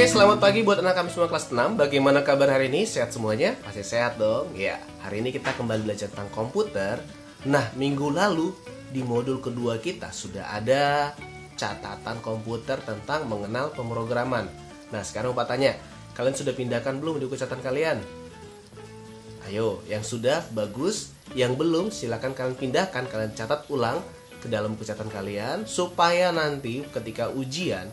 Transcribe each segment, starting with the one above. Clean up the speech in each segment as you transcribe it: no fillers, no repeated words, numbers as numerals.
Selamat pagi buat anak kami semua kelas 6. Bagaimana kabar hari ini? Sehat semuanya? Pasti sehat dong. Ya, hari ini kita kembali belajar tentang komputer. Nah, minggu lalu di modul kedua kita sudah ada catatan komputer tentang mengenal pemrograman. Nah, sekarang Pak tanya, kalian sudah pindahkan belum di buku catatan kalian? Ayo, yang sudah bagus, yang belum silakan kalian pindahkan, kalian catat ulang ke dalam buku catatan kalian supaya nanti ketika ujian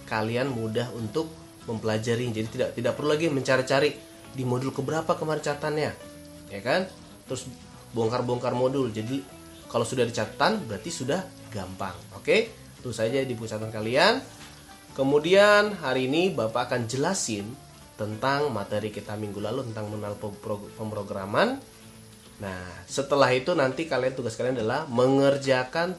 kalian mudah untuk mempelajari. Jadi tidak perlu lagi mencari-cari di modul keberapa kemarin catatannya, ya kan? Terus bongkar-bongkar modul. Jadi kalau sudah dicatatan berarti sudah gampang. Oke, itu saja di buku catatan kalian. Kemudian hari ini Bapak akan jelasin tentang materi kita minggu lalu tentang mengenal pemrograman. Nah, setelah itu nanti tugas kalian adalah mengerjakan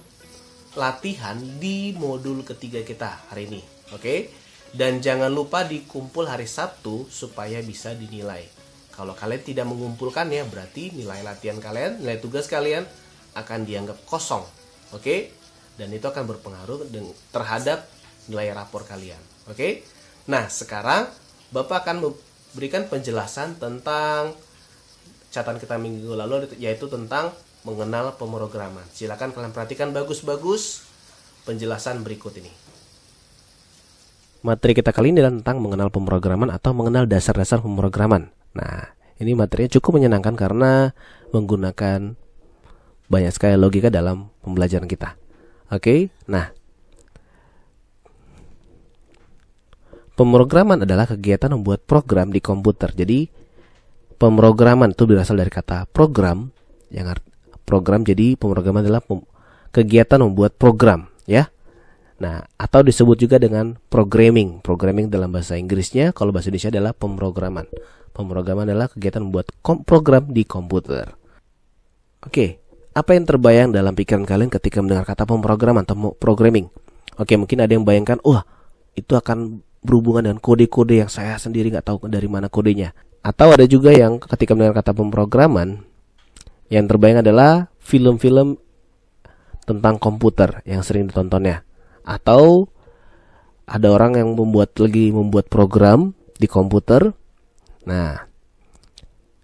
latihan di modul ketiga kita hari ini. Oke? Dan jangan lupa dikumpul hari Sabtu supaya bisa dinilai. Kalau kalian tidak mengumpulkannya, berarti nilai latihan kalian, nilai tugas kalian akan dianggap kosong. Oke? Dan itu akan berpengaruh terhadap nilai rapor kalian. Oke? Nah, sekarang Bapak akan memberikan penjelasan tentang catatan kita minggu lalu, yaitu tentang mengenal pemrograman. Silakan kalian perhatikan bagus-bagus penjelasan berikut ini. Materi kita kali ini adalah tentang mengenal pemrograman atau mengenal dasar-dasar pemrograman. Nah, ini materinya cukup menyenangkan karena menggunakan banyak sekali logika dalam pembelajaran kita. Oke, nah, pemrograman adalah kegiatan membuat program di komputer. Jadi, pemrograman itu berasal dari kata program, yang program. Jadi, pemrograman adalah kegiatan membuat program, ya. Nah, atau disebut juga dengan programming. Programming dalam bahasa Inggrisnya, kalau bahasa Indonesia adalah pemrograman. Pemrograman adalah kegiatan membuat program di komputer. Oke, apa yang terbayang dalam pikiran kalian ketika mendengar kata pemrograman atau programming? Oke, mungkin ada yang bayangkan, wah, itu akan berhubungan dengan kode-kode yang saya sendiri nggak tahu dari mana kodenya. Atau ada juga yang ketika mendengar kata pemrograman, yang terbayang adalah film-film tentang komputer yang sering ditontonnya. Atau ada orang yang membuat program di komputer. Nah,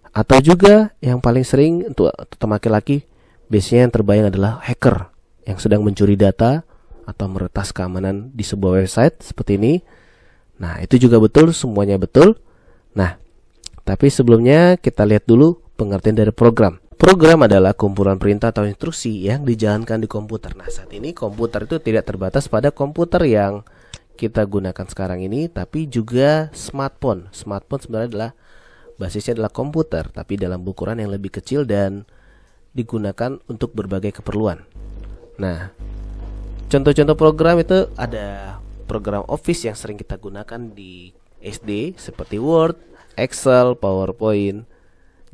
atau juga yang paling sering untuk laki-laki, biasanya yang terbayang adalah hacker yang sedang mencuri data atau meretas keamanan di sebuah website seperti ini. Nah, itu juga betul, semuanya betul. Nah, tapi sebelumnya kita lihat dulu pengertian dari program. Program adalah kumpulan perintah atau instruksi yang dijalankan di komputer. Nah, saat ini komputer itu tidak terbatas pada komputer yang kita gunakan sekarang ini, tapi juga smartphone. Smartphone sebenarnya basisnya adalah komputer, tapi dalam ukuran yang lebih kecil dan digunakan untuk berbagai keperluan. Nah, contoh-contoh program itu ada program Office yang sering kita gunakan di SD seperti Word, Excel, PowerPoint,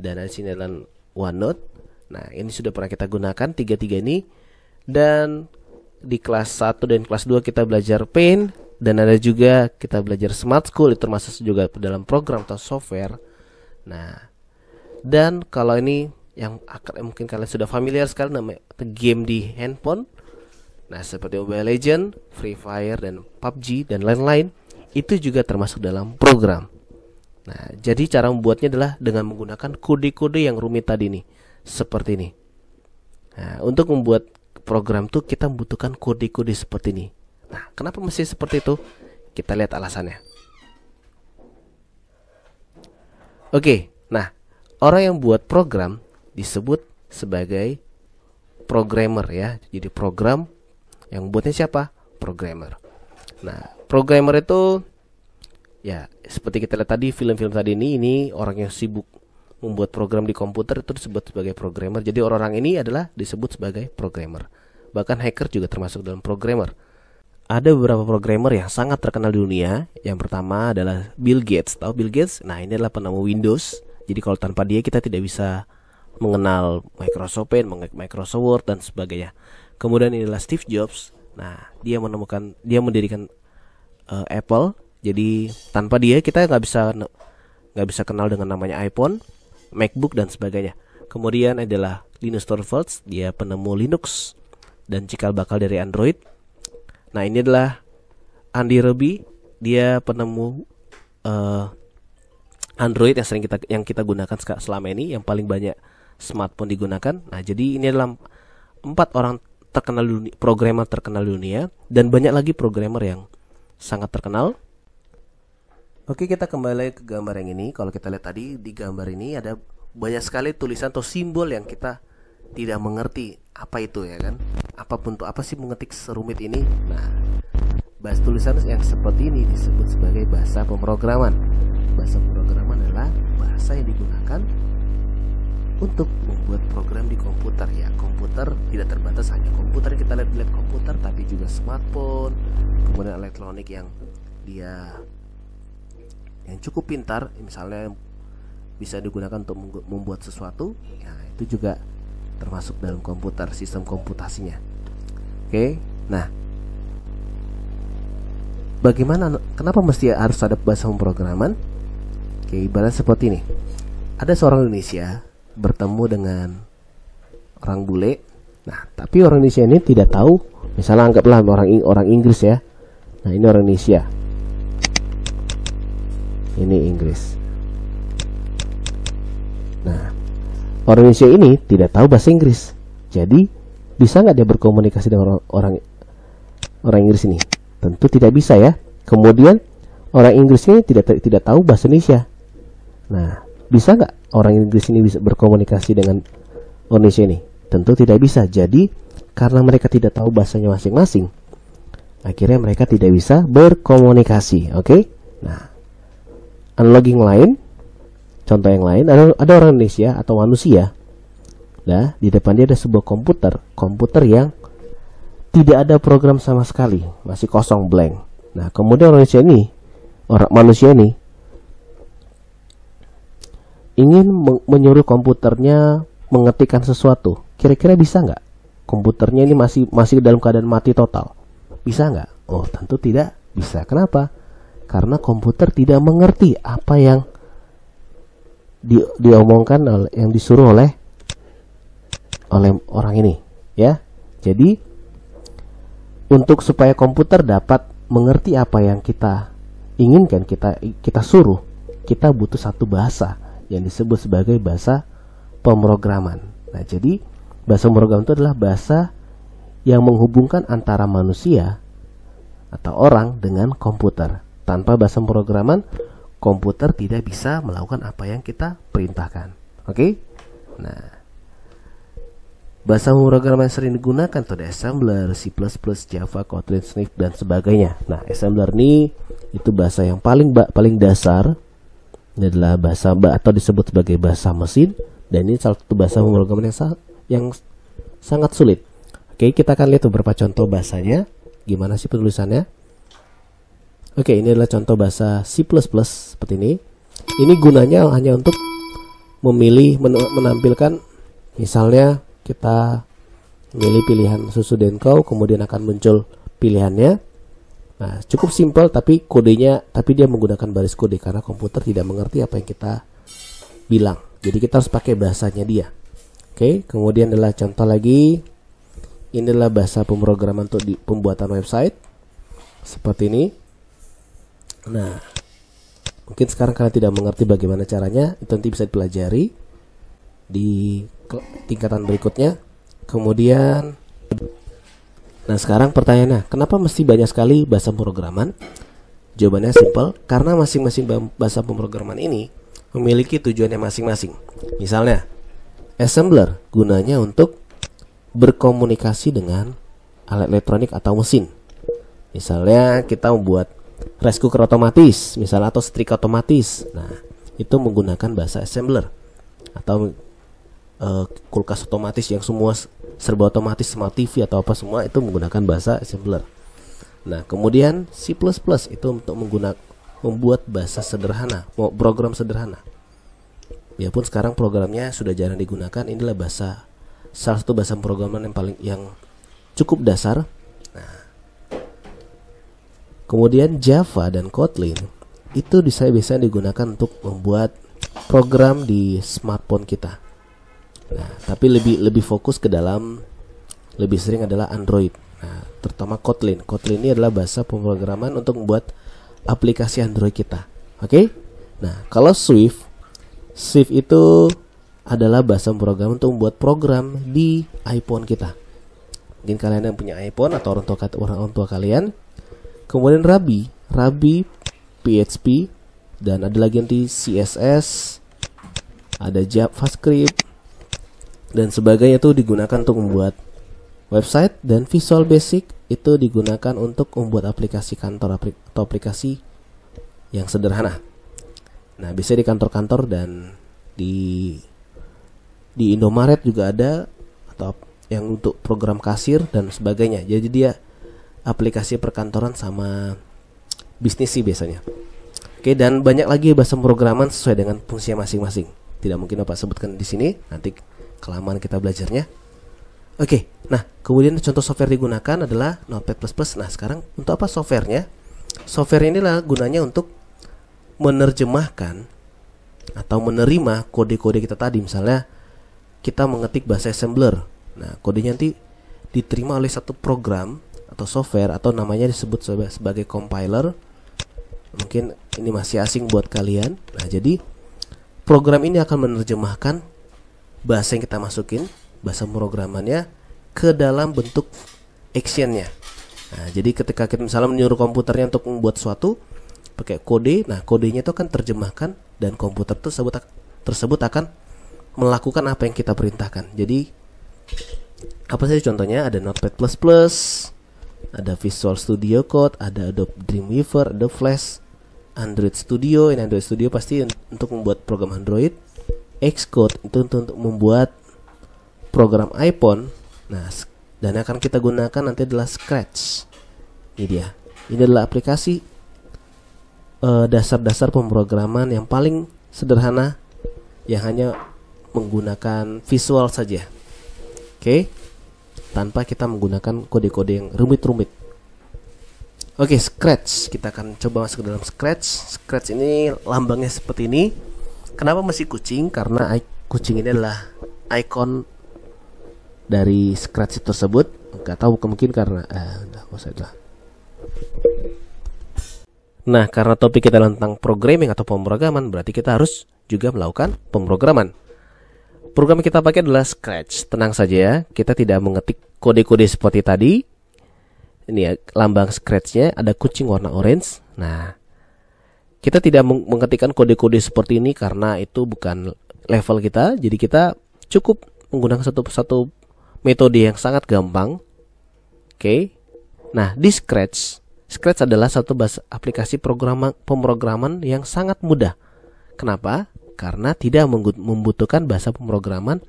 dan di sini adalah OneNote. Nah, ini sudah pernah kita gunakan tiga ini. Dan di kelas 1 dan kelas 2 kita belajar Paint. Dan ada juga kita belajar Smart School, itu termasuk juga dalam program atau software. Nah, dan kalau ini yang mungkin kalian sudah familiar sekali, namanya game di handphone. Nah, seperti Mobile Legends, Free Fire, dan PUBG, dan lain-lain, itu juga termasuk dalam program. Nah, jadi cara membuatnya adalah dengan menggunakan kode-kode yang rumit tadi nih, seperti ini. Nah, untuk membuat program tuh kita membutuhkan kode-kode seperti ini. Nah, kenapa mesti seperti itu? Kita lihat alasannya. Oke, nah, orang yang buat program disebut sebagai programmer, ya. Jadi program yang buatnya siapa? Programmer. Nah, programmer itu, ya, seperti kita lihat tadi film-film tadi ini orang yang sibuk membuat program di komputer itu disebut sebagai programmer. Jadi orang-orang ini adalah disebut sebagai programmer. Bahkan hacker juga termasuk dalam programmer. Ada beberapa programmer yang sangat terkenal di dunia. Yang pertama adalah Bill Gates. Tahu Bill Gates? Nah, ini adalah penemu Windows. Jadi kalau tanpa dia kita tidak bisa mengenal Microsoft Paint, Microsoft Word, dan sebagainya. Kemudian ini adalah Steve Jobs. Nah, dia mendirikan Apple. Jadi tanpa dia kita nggak bisa kenal dengan namanya iPhone, MacBook, dan sebagainya. Kemudian adalah Linus Torvalds, dia penemu Linux dan cikal bakal dari Android. Nah, ini adalah Andy Robey, dia penemu Android yang kita gunakan selama ini, yang paling banyak smartphone digunakan. Nah, jadi ini adalah 4 orang terkenal programmer terkenal di dunia, dan banyak lagi programmer yang sangat terkenal. Oke, kita kembali ke gambar yang ini. Kalau kita lihat tadi di gambar ini ada banyak sekali tulisan atau simbol yang kita tidak mengerti apa itu, ya kan? Apa sih mengetik serumit ini? Nah, bahasa tulisan yang seperti ini disebut sebagai bahasa pemrograman. Bahasa pemrograman adalah bahasa yang digunakan untuk membuat program di komputer. Ya, komputer tidak terbatas hanya komputer yang kita lihat komputer, tapi juga smartphone, kemudian elektronik yang cukup pintar, misalnya bisa digunakan untuk membuat sesuatu. Ya, itu juga termasuk dalam komputer, sistem komputasinya. Oke, nah, kenapa mesti harus ada bahasa pemrograman? Oke, ibarat seperti ini. Ada seorang Indonesia bertemu dengan orang bule. Nah, tapi orang Indonesia ini tidak tahu, misalnya anggaplah orang Inggris ya. Nah, ini orang Indonesia. Ini Inggris. Nah, orang Indonesia ini tidak tahu bahasa Inggris. Jadi, bisa nggak dia berkomunikasi dengan orang Inggris ini? Tentu tidak bisa ya. Kemudian orang Inggris ini tidak tahu bahasa Indonesia. Nah, bisa nggak orang Inggris ini bisa berkomunikasi dengan orang Indonesia ini? Tentu tidak bisa. Jadi, karena mereka tidak tahu bahasanya masing-masing, akhirnya mereka tidak bisa berkomunikasi. Oke? Nah, analogi yang lain, contoh yang lain, ada orang Indonesia atau manusia. Nah, di depan dia ada sebuah komputer yang tidak ada program sama sekali, masih kosong, blank. Nah, kemudian orang manusia ini ingin menyuruh komputernya mengetikkan sesuatu. Kira-kira bisa nggak? Komputernya ini masih dalam keadaan mati total. Bisa nggak? Oh, tentu tidak bisa. Kenapa? Karena komputer tidak mengerti apa yang diomongkan, yang disuruh oleh orang ini, ya. Jadi, untuk supaya komputer dapat mengerti apa yang kita inginkan, kita suruh, kita butuh satu bahasa yang disebut sebagai bahasa pemrograman. Nah, jadi bahasa pemrograman itu adalah bahasa yang menghubungkan antara manusia atau orang dengan komputer. Tanpa bahasa pemrograman, komputer tidak bisa melakukan apa yang kita perintahkan. Oke? Nah, bahasa pemrograman yang sering digunakan itu ada assembler, C++, Java, Kotlin, Swift, dan sebagainya. Nah, assembler ini itu bahasa yang paling dasar. Ini adalah bahasa atau disebut sebagai bahasa mesin, dan ini salah satu bahasa pemrograman yang sangat sulit. Oke, kita akan lihat beberapa contoh bahasanya. Gimana sih penulisannya? Oke, ini adalah contoh bahasa C++ seperti ini. Ini gunanya hanya untuk menampilkan, misalnya kita milih pilihan susu Denko, kemudian akan muncul pilihannya. Nah, cukup simpel, tapi dia menggunakan baris kode karena komputer tidak mengerti apa yang kita bilang. Jadi kita harus pakai bahasanya dia. Oke, kemudian adalah contoh lagi. Ini adalah bahasa pemrograman untuk pembuatan website seperti ini. Nah, mungkin sekarang kalian tidak mengerti bagaimana caranya, itu nanti bisa dipelajari di tingkatan berikutnya. Kemudian, nah sekarang pertanyaannya, kenapa mesti banyak sekali bahasa pemrograman? Jawabannya simpel, karena masing-masing bahasa pemrograman ini memiliki tujuannya masing-masing. Misalnya, assembler gunanya untuk berkomunikasi dengan alat elektronik atau mesin. Misalnya kita membuat rice cooker otomatis, misalnya, atau setrika otomatis. Nah, itu menggunakan bahasa assembler. Atau kulkas otomatis yang semua serba otomatis, smart TV atau apa semua itu menggunakan bahasa assembler. Nah, kemudian C++ itu untuk membuat bahasa sederhana, program sederhana. Biarpun sekarang programnya sudah jarang digunakan, inilah salah satu bahasa pemrograman yang cukup dasar. Nah, kemudian Java dan Kotlin itu biasanya digunakan untuk membuat program di smartphone kita. Nah, tapi lebih fokus ke dalam, lebih sering adalah Android. Nah, terutama Kotlin. Kotlin ini adalah bahasa pemrograman untuk membuat aplikasi Android kita. Oke. Nah, kalau Swift itu adalah bahasa pemrograman untuk membuat program di iPhone kita. Mungkin kalian yang punya iPhone atau orang tua kalian. Kemudian Ruby, PHP, dan ada lagi nanti CSS, ada JavaScript dan sebagainya, itu digunakan untuk membuat website, dan Visual Basic itu digunakan untuk membuat aplikasi kantor atau aplikasi yang sederhana. Nah, bisa di kantor-kantor dan di Indomaret juga ada, atau yang untuk program kasir dan sebagainya. Jadi dia aplikasi perkantoran sama bisnis sih biasanya. Oke, dan banyak lagi bahasa pemrograman sesuai dengan fungsinya masing-masing. Tidak mungkin Bapak sebutkan di sini, nanti kelamaan kita belajarnya. Oke, nah kemudian contoh software digunakan adalah Notepad++. Nah, sekarang untuk apa softwarenya? Software inilah gunanya untuk menerjemahkan atau menerima kode-kode kita tadi. Misalnya kita mengetik bahasa assembler. Nah, kodenya nanti diterima oleh satu program atau software, atau namanya disebut sebagai compiler. Mungkin ini masih asing buat kalian. Nah, jadi program ini akan menerjemahkan bahasa yang kita masukin, bahasa pemrogramannya, ke dalam bentuk actionnya. Nah, jadi ketika kita misalnya menyuruh komputernya untuk membuat sesuatu pakai kode, nah kodenya itu akan terjemahkan dan komputer tersebut akan melakukan apa yang kita perintahkan. Jadi apa saja contohnya? Ada Notepad++, ada Visual Studio Code, ada Adobe Dreamweaver, Adobe Flash, Android Studio. Ini Android Studio pasti untuk membuat program Android. Xcode itu untuk membuat program iPhone. Nah, dan yang akan kita gunakan nanti adalah Scratch. Ini dia. Ini adalah aplikasi dasar-dasar pemrograman yang paling sederhana, yang hanya menggunakan visual saja. Oke, tanpa kita menggunakan kode-kode yang rumit-rumit. Oke, Scratch. Kita akan coba masuk ke dalam Scratch. Scratch ini lambangnya seperti ini. Kenapa masih kucing? Karena kucing ini adalah ikon dari Scratch tersebut. Gak tahu, mungkin karena Nah, karena topik kita tentang programming atau pemrograman, berarti kita harus juga melakukan pemrograman. Program yang kita pakai adalah Scratch. Tenang saja ya, kita tidak mengetik kode-kode seperti tadi. Ini ya, lambang Scratch-nya ada kucing warna orange. Nah, kita tidak mengetikkan kode-kode seperti ini karena itu bukan level kita. Jadi kita cukup menggunakan satu metode yang sangat gampang. Oke. Nah, di Scratch adalah satu aplikasi pemrograman yang sangat mudah. Kenapa? Karena tidak membutuhkan bahasa pemrograman,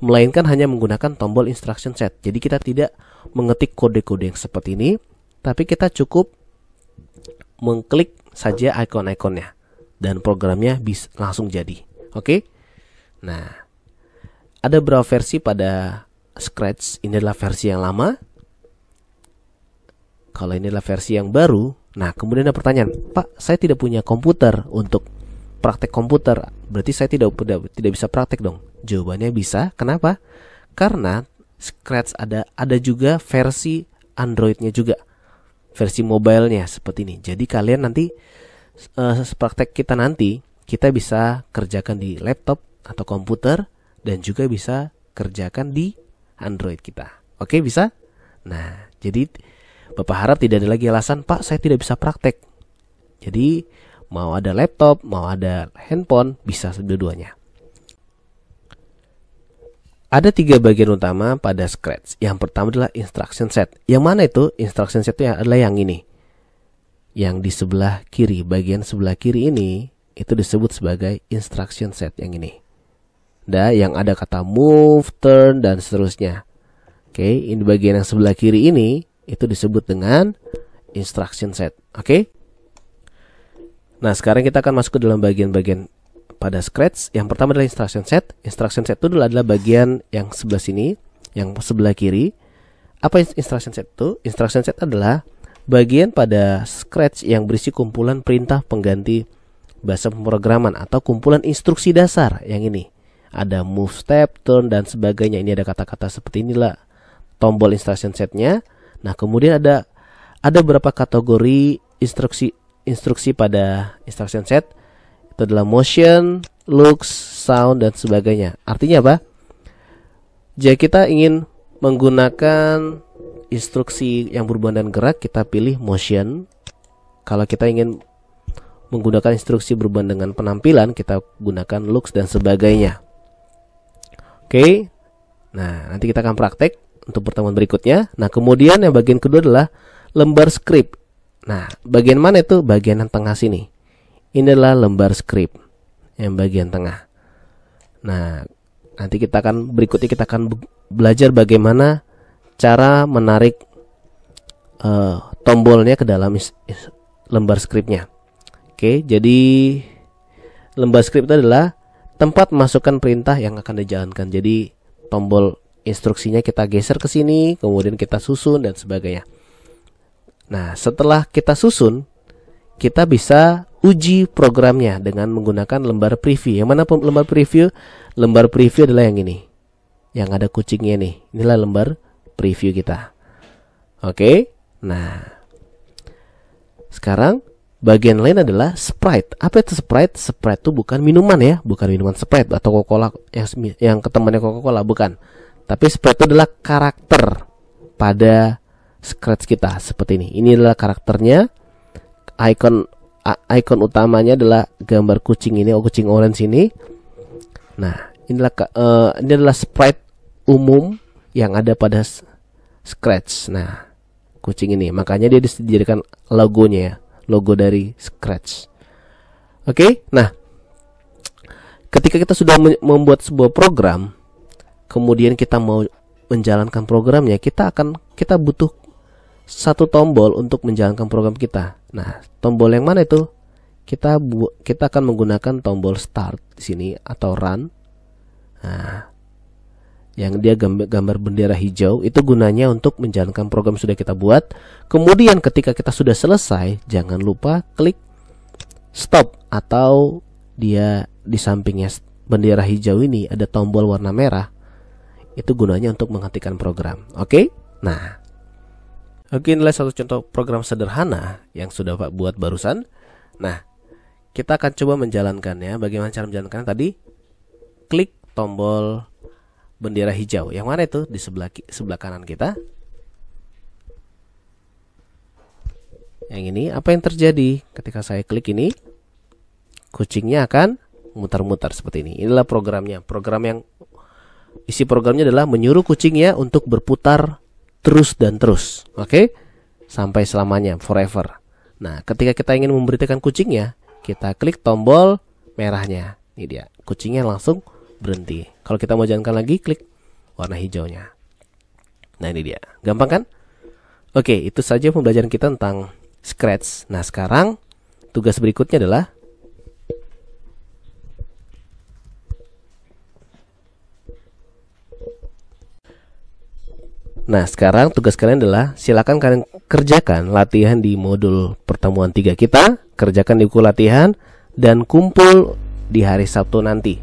melainkan hanya menggunakan tombol instruction set. Jadi kita tidak mengetik kode-kode yang seperti ini, tapi kita cukup mengklik saja ikon-ikonnya dan programnya bisa langsung jadi. Oke? Nah, ada beberapa versi pada Scratch. Ini adalah versi yang lama. Kalau ini adalah versi yang baru. Nah, kemudian ada pertanyaan, Pak, saya tidak punya komputer untuk praktek komputer, berarti saya tidak bisa praktek dong? Jawabannya bisa. Kenapa? Karena Scratch ada juga versi Androidnya juga, versi mobilenya seperti ini. Jadi kalian nanti praktek kita bisa kerjakan di laptop atau komputer, dan juga bisa kerjakan di Android kita. Oke, bisa? Nah, jadi Bapak harap tidak ada lagi alasan, Pak, saya tidak bisa praktek. Jadi mau ada laptop, mau ada handphone, bisa dua-duanya. Ada 3 bagian utama pada Scratch. Yang pertama adalah instruction set. Yang mana itu? Instruction set itu adalah yang ini, yang di sebelah kiri. Bagian sebelah kiri ini itu disebut sebagai instruction set yang ini. Yang ada kata move, turn, dan seterusnya. Oke, ini bagian yang sebelah kiri ini itu disebut dengan instruction set. Oke. Nah, sekarang kita akan masuk ke dalam bagian-bagian pada Scratch. Yang pertama adalah instruction set. Instruction set itu adalah bagian yang sebelah sini, yang sebelah kiri. Apa instruction set itu? Instruction set adalah bagian pada Scratch yang berisi kumpulan perintah pengganti bahasa pemrograman atau kumpulan instruksi dasar yang ini. Ada move, step, turn, dan sebagainya. Ini ada kata-kata seperti inilah tombol instruction setnya. Nah, kemudian ada beberapa kategori instruksi instruksi pada instruction set itu adalah motion, looks, sound, dan sebagainya. Artinya apa? Jika kita ingin menggunakan instruksi yang berhubungan dengan gerak, kita pilih motion. Kalau kita ingin menggunakan instruksi berhubungan dengan penampilan, kita gunakan looks dan sebagainya. Oke. Nah, nanti kita akan praktek untuk pertemuan berikutnya. Nah, kemudian yang bagian kedua adalah lembar script. Nah, bagian mana itu? Bagian yang tengah sini. Ini adalah lembar script yang bagian tengah. Nah, nanti berikutnya kita akan belajar bagaimana cara menarik tombolnya ke dalam lembar scriptnya. Oke, jadi lembar script itu adalah tempat masukkan perintah yang akan dijalankan. Jadi tombol instruksinya kita geser ke sini, kemudian kita susun dan sebagainya. Nah, setelah kita susun, kita bisa uji programnya dengan menggunakan lembar preview. Yang mana lembar preview? Lembar preview adalah yang ini, yang ada kucingnya nih. Inilah lembar preview kita. Oke. Nah, sekarang bagian lain adalah sprite. Apa itu sprite? Sprite itu bukan minuman ya, bukan minuman Sprite atau Coca-Cola yang ketemannya Coca-Cola, bukan. Tapi sprite itu adalah karakter pada Scratch kita seperti ini. Ini adalah karakternya. Icon utamanya adalah gambar kucing ini, kucing orange ini. Nah, ini adalah sprite umum yang ada pada Scratch. Nah, kucing ini, makanya dia dijadikan logonya ya, logo dari Scratch. Oke, nah, ketika kita sudah membuat sebuah program, kemudian kita mau menjalankan programnya, kita butuh satu tombol untuk menjalankan program kita. Nah, tombol yang mana itu? Kita akan menggunakan tombol start di sini atau run. Nah, yang dia gambar bendera hijau itu gunanya untuk menjalankan program sudah kita buat. Kemudian ketika kita sudah selesai, jangan lupa klik stop, atau dia di sampingnya bendera hijau ini ada tombol warna merah. Itu gunanya untuk menghentikan program. Oke? Nah, oke, inilah satu contoh program sederhana yang sudah Pak buat barusan. Nah, kita akan coba menjalankannya. Bagaimana cara menjalankannya tadi? Klik tombol bendera hijau. Yang mana itu? Di sebelah kanan kita. Yang ini, apa yang terjadi ketika saya klik ini? Kucingnya akan muter-muter seperti ini. Inilah programnya. Isi programnya adalah menyuruh kucingnya untuk berputar terus dan terus, oke? Sampai selamanya, forever. Nah, ketika kita ingin memberhentikan kucingnya, kita klik tombol merahnya. Ini dia, kucingnya langsung berhenti. Kalau kita mau jalankan lagi, klik warna hijaunya. Nah, ini dia, gampang kan? Oke, itu saja pembelajaran kita tentang Scratch. Nah, sekarang tugas berikutnya adalah tugas kalian adalah silakan kalian kerjakan latihan di modul pertemuan 3 kita, kerjakan di buku latihan, dan kumpul di hari Sabtu nanti.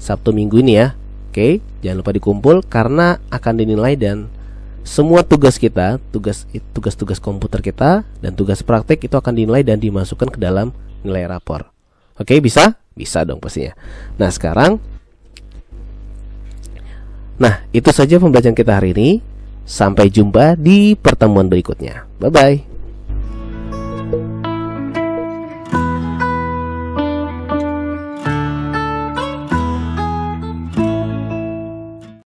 Sabtu minggu ini ya. Oke, jangan lupa dikumpul karena akan dinilai, dan semua tugas kita, tugas-tugas komputer kita dan tugas praktek itu akan dinilai dan dimasukkan ke dalam nilai rapor. Oke, bisa? Bisa dong pastinya. Nah, itu saja pembelajaran kita hari ini. Sampai jumpa di pertemuan berikutnya. Bye-bye.